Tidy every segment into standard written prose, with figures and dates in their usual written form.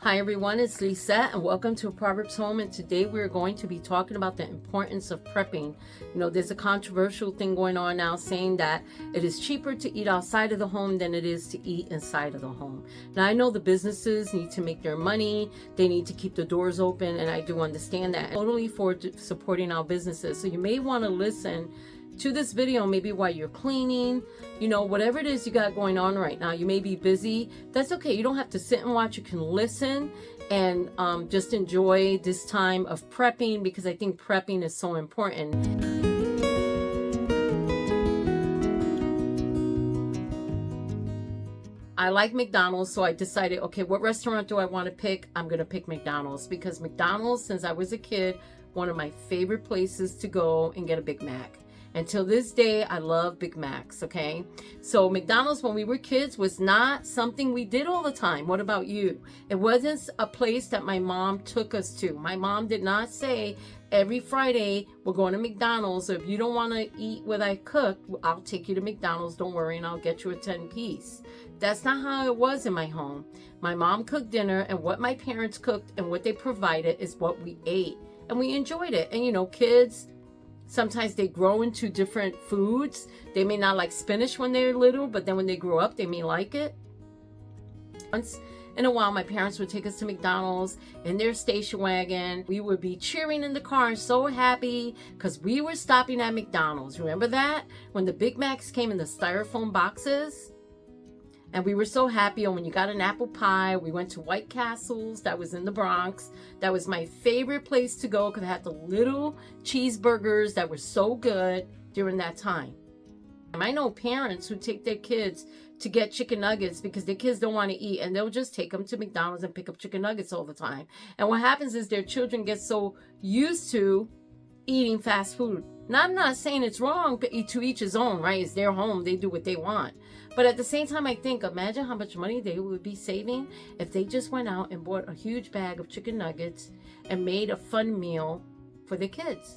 Hi everyone, it's Lisette and welcome to Proverbs Home, and today we're going to be talking about the importance of prepping. There's a controversial thing going on now saying that it is cheaper to eat outside of the home than it is to eat inside of the home. Now I know the businesses need to make their money, they need to keep the doors open, and I do understand that. I'm totally for supporting our businesses, so you may want to listen to this video maybe while you're cleaning, whatever it is you got going on right now. You may be busy. That's okay. You don't have to sit and watch. You can listen and just enjoy this time of prepping, because I think prepping is so important. I like McDonald's, so I decided, okay, what restaurant do I want to pick? I'm going to pick McDonald's, because McDonald's, since I was a kid, one of my favorite places to go and get a Big Mac. Until this day, I love Big Macs, okay? So McDonald's, when we were kids, was not something we did all the time. What about you? It wasn't a place that my mom took us to. My mom did not say, every Friday, we're going to McDonald's. If you don't want to eat what I cooked, I'll take you to McDonald's. Don't worry, and I'll get you a 10-piece. That's not how it was in my home. My mom cooked dinner, and what my parents cooked and what they provided is what we ate. And we enjoyed it. And kids, sometimes they grow into different foods. They may not like spinach when they're little, but then when they grow up, they may like it. Once in a while, my parents would take us to McDonald's in their station wagon. We would be cheering in the car and so happy because we were stopping at McDonald's. Remember that? When the Big Macs came in the styrofoam boxes? And we were so happy. And when you got an apple pie, we went to White Castles. That was in the Bronx. That was my favorite place to go because it had the little cheeseburgers that were so good during that time. And I know parents who take their kids to get chicken nuggets because their kids don't want to eat, and they'll just take them to McDonald's and pick up chicken nuggets all the time. And what happens is their children get so used to eating fast food. Now, I'm not saying it's wrong, but to each his own, right? It's their home. They do what they want. But at the same time, I think, imagine how much money they would be saving if they just went out and bought a huge bag of chicken nuggets and made a fun meal for the kids.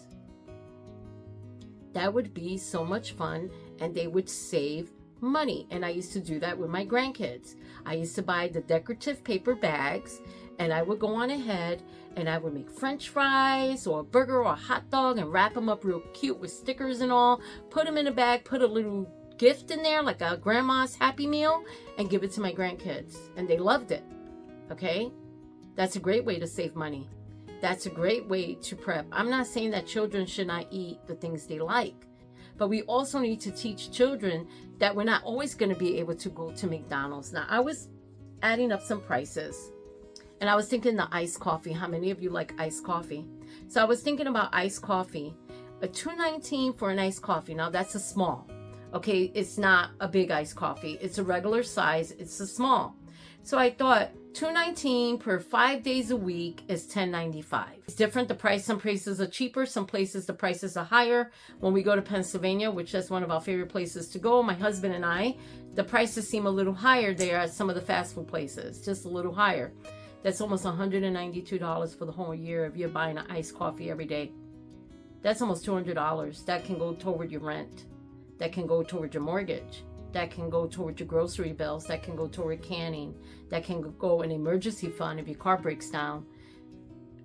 That would be so much fun, and they would save money. And I used to do that with my grandkids. I used to buy the decorative paper bags, and I would go on ahead and I would make French fries or a burger or a hot dog and wrap them up real cute with stickers and all, put them in a bag, put a little gift in there like a grandma's Happy Meal, and give it to my grandkids. And they loved it. Okay? That's a great way to save money. That's a great way to prep. I'm not saying that children should not eat the things they like, but we also need to teach children that we're not always going to be able to go to McDonald's. Now, I was adding up some prices, and I was thinking the iced coffee. How many of you like iced coffee? So I was thinking about iced coffee. A $2.19 for an iced coffee. Now, that's a small. Okay, it's not a big iced coffee. It's a regular size. It's a small. So I thought $2.19 per 5 days a week is $10.95. It's different. The price, some places are cheaper. Some places the prices are higher. When we go to Pennsylvania, which is one of our favorite places to go, my husband and I, the prices seem a little higher there at some of the fast food places, just a little higher. That's almost $192 for the whole year if you're buying an iced coffee every day. That's almost $200. That can go toward your rent. That can go toward your mortgage. That can go toward your grocery bills. That can go toward canning. That can go an emergency fund if your car breaks down.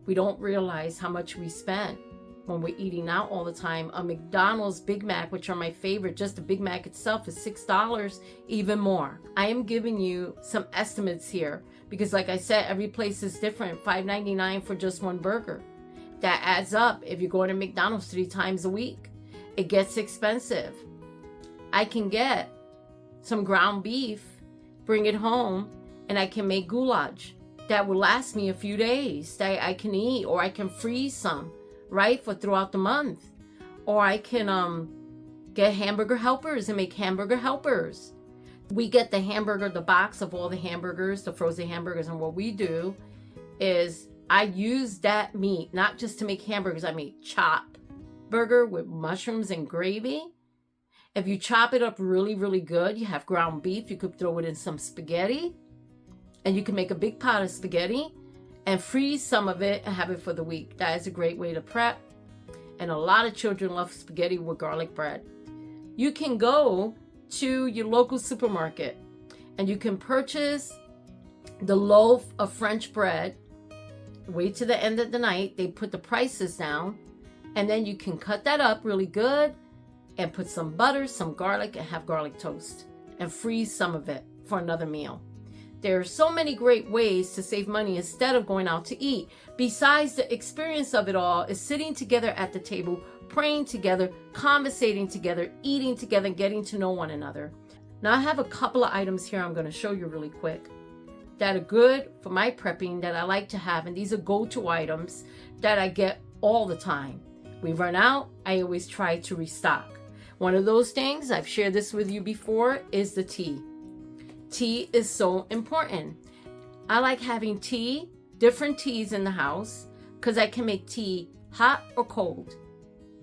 We don't realize how much we spend when we're eating out all the time. A McDonald's Big Mac, which are my favorite, just the Big Mac itself is $6, even more. I am giving you some estimates here because, like I said, every place is different. $5.99 for just one burger. That adds up if you're going to McDonald's 3 times a week. It gets expensive. I can get some ground beef, bring it home, and I can make goulash. That will last me a few days that I can eat, or I can freeze some, right, for throughout the month. Or I can get hamburger helpers and make hamburger helpers. We get the hamburger, the box of all the hamburgers, the frozen hamburgers, and what we do is I use that meat, not just to make hamburgers, I make chopped burger with mushrooms and gravy. If you chop it up really, really good, you have ground beef, you could throw it in some spaghetti, and you can make a big pot of spaghetti and freeze some of it and have it for the week. That is a great way to prep. And a lot of children love spaghetti with garlic bread. You can go to your local supermarket and you can purchase the loaf of French bread, wait to the end of the night, they put the prices down, and then you can cut that up really good and put some butter, some garlic, and have garlic toast and freeze some of it for another meal. There are so many great ways to save money instead of going out to eat. Besides, the experience of it all is sitting together at the table, praying together, conversating together, eating together, and getting to know one another. Now I have a couple of items here I'm going to show you really quick that are good for my prepping that I like to have, and these are go-to items that I get all the time. We run out, I always try to restock. One of those things, I've shared this with you before, is the tea. Tea is so important. I like having tea, different teas in the house, because I can make tea hot or cold.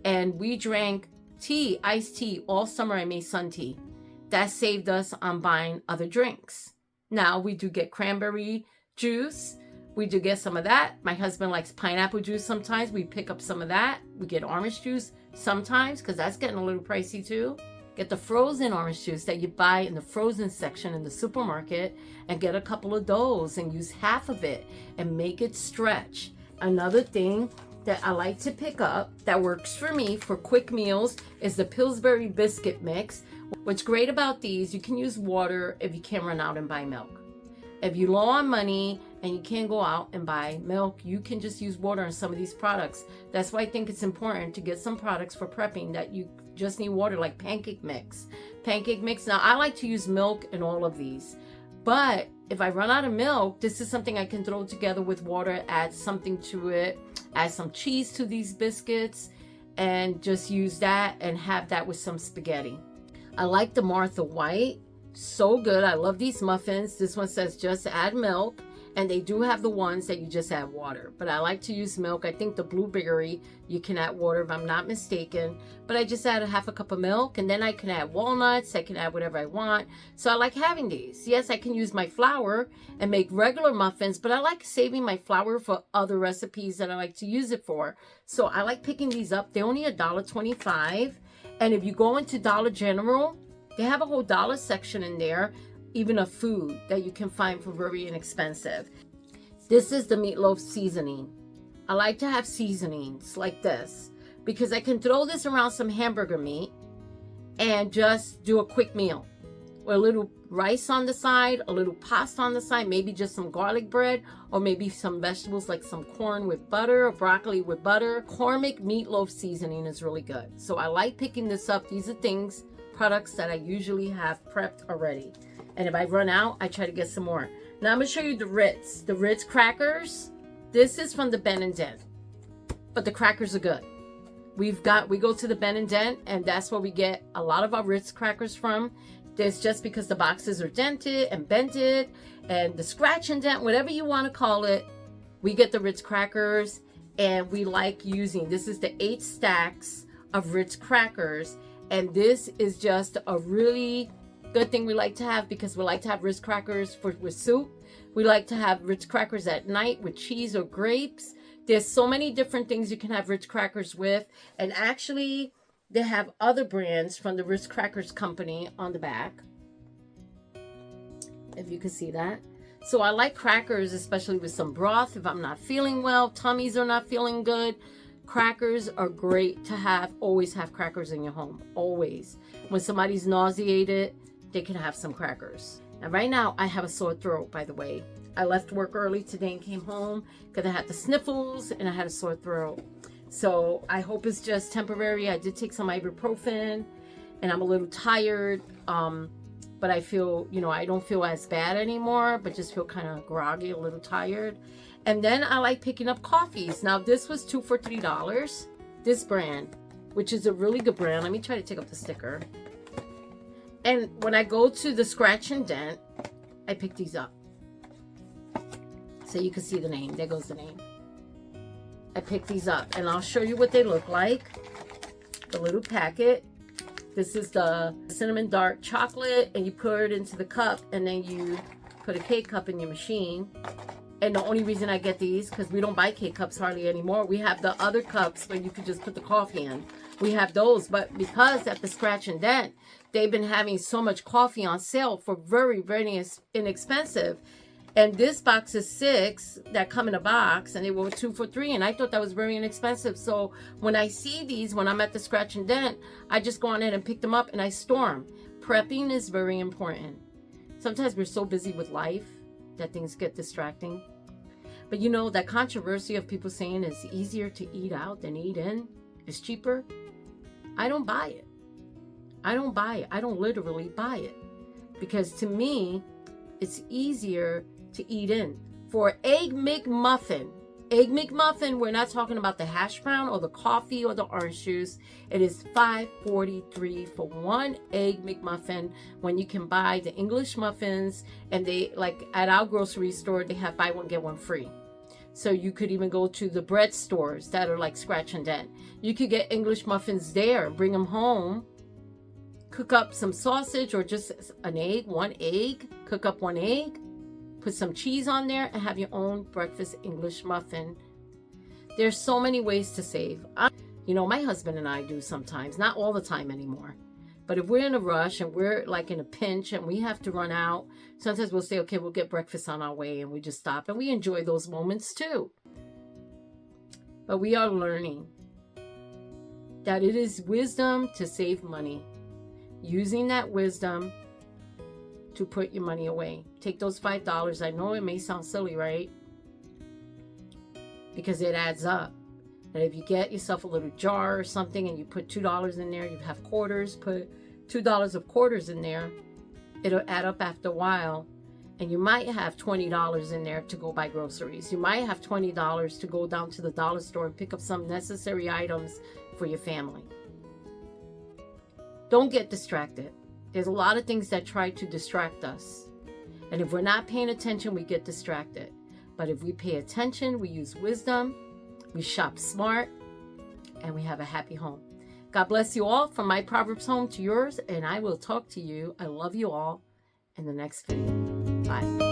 And we drank tea, iced tea, all summer. I made sun tea. That saved us on buying other drinks. Now we do get cranberry juice. We do get some of that. My husband likes pineapple juice sometimes. We pick up some of that. We get orange juice sometimes because that's getting a little pricey too. Get the frozen orange juice that you buy in the frozen section in the supermarket and get a couple of those and use half of it and make it stretch. Another thing that I like to pick up that works for me for quick meals is the Pillsbury biscuit mix. What's great about these, you can use water if you can't run out and buy milk. If you're low on money and you can't go out and buy milk, you can just use water on some of these products. That's why I think it's important to get some products for prepping that you just need water, like pancake mix. Pancake mix, now I like to use milk in all of these. But if I run out of milk, this is something I can throw together with water, add something to it, add some cheese to these biscuits, and just use that and have that with some spaghetti. I like the Martha White. So good. I love these muffins. This one says just add milk, and they do have the ones that you just add water, but I like to use milk. I think the blueberry you can add water if I'm not mistaken, but I just add a half a cup of milk, and then I can add walnuts. I can add whatever I want. So I like having these. Yes, I can use my flour and make regular muffins, but I like saving my flour for other recipes that I like to use it for. So I like picking these up. They're only $1.25, and if you go into Dollar General, they have a whole dollar section in there, even of food that you can find for very inexpensive. This is the meatloaf seasoning. I like to have seasonings like this because I can throw this around some hamburger meat and just do a quick meal. With a little rice on the side, a little pasta on the side, maybe just some garlic bread, or maybe some vegetables like some corn with butter or broccoli with butter. McCormick meatloaf seasoning is really good. So I like picking this up. These are products that I usually have prepped already. And if I run out, I try to get some more. Now I'm going to show you the Ritz crackers. This is from the Ben & Dent, but the crackers are good. We go to the Ben & Dent, and that's where we get a lot of our Ritz crackers from. This just because the boxes are dented and bented, and the scratch and dent, whatever you want to call it, we get the Ritz crackers, and we like using, this is the 8 stacks of Ritz crackers, and this is just a really good thing we like to have because we like to have Ritz crackers with soup. We like to have Ritz crackers at night with cheese or grapes. There's so many different things you can have Ritz crackers with, and actually they have other brands from the Ritz Crackers Company on the back, if you can see that. So I like crackers, especially with some broth. If I'm not feeling well, tummies are not feeling good, crackers are great to have. Always have crackers in your home, always. When somebody's nauseated, they can have some crackers. And right now, I have a sore throat, by the way. I left work early today and came home because I had the sniffles and I had a sore throat. So I hope it's just temporary. I did take some ibuprofen and I'm a little tired. But I feel, I don't feel as bad anymore, but just feel kind of groggy, a little tired. And then I like picking up coffees. Now this was 2 for $3. This brand, which is a really good brand. Let me try to take up the sticker. And when I go to the Scratch and Dent, I pick these up. So you can see the name. There goes the name. I picked these up and I'll show you what they look like. The little packet. This is the cinnamon dark chocolate, and you pour it into the cup, and then you put a K-cup in your machine. And the only reason I get these, because we don't buy K-cups hardly anymore. We have the other cups where you could just put the coffee in. We have those, but because at the Scratch and Dent, they've been having so much coffee on sale for very, very inexpensive. And this box is 6 that come in a box, and they were 2 for $3, and I thought that was very inexpensive. So when I see these, when I'm at the scratch and dent, I just go on ahead and pick them up and I store them. Prepping is very important. Sometimes we're so busy with life that things get distracting. But you know, that controversy of people saying it's easier to eat out than eat in, it's cheaper. I don't buy it. I don't buy it. I don't literally buy it. Because to me, it's easier to eat in. For Egg McMuffin, we're not talking about the hash brown or the coffee or the orange juice. It is $5.43 for one Egg McMuffin, when you can buy the English muffins, and they, like at our grocery store, they have buy one get one free. So you could even go to the bread stores that are like scratch and dent. You could get English muffins there, bring them home, cook up some sausage or just an egg, one egg, cook up one egg, put some cheese on there, and have your own breakfast English muffin. There's so many ways to save. You know, my husband and I do sometimes, not all the time anymore. But if we're in a rush and we're like in a pinch and we have to run out, sometimes we'll say, okay, we'll get breakfast on our way, and we just stop, and we enjoy those moments too. But we are learning that it is wisdom to save money. Using that wisdom to put your money away. Take those $5. I know it may sound silly, right? Because it adds up. And if you get yourself a little jar or something and you put $2 in there, you have quarters, put $2 of quarters in there, it'll add up after a while. And you might have $20 in there to go buy groceries. You might have $20 to go down to the dollar store and pick up some necessary items for your family. Don't get distracted. There's a lot of things that try to distract us. And if we're not paying attention, we get distracted. But if we pay attention, we use wisdom, we shop smart, and we have a happy home. God bless you all, from my Proverbs home to yours, and I will talk to you. I love you all in the next video. Bye.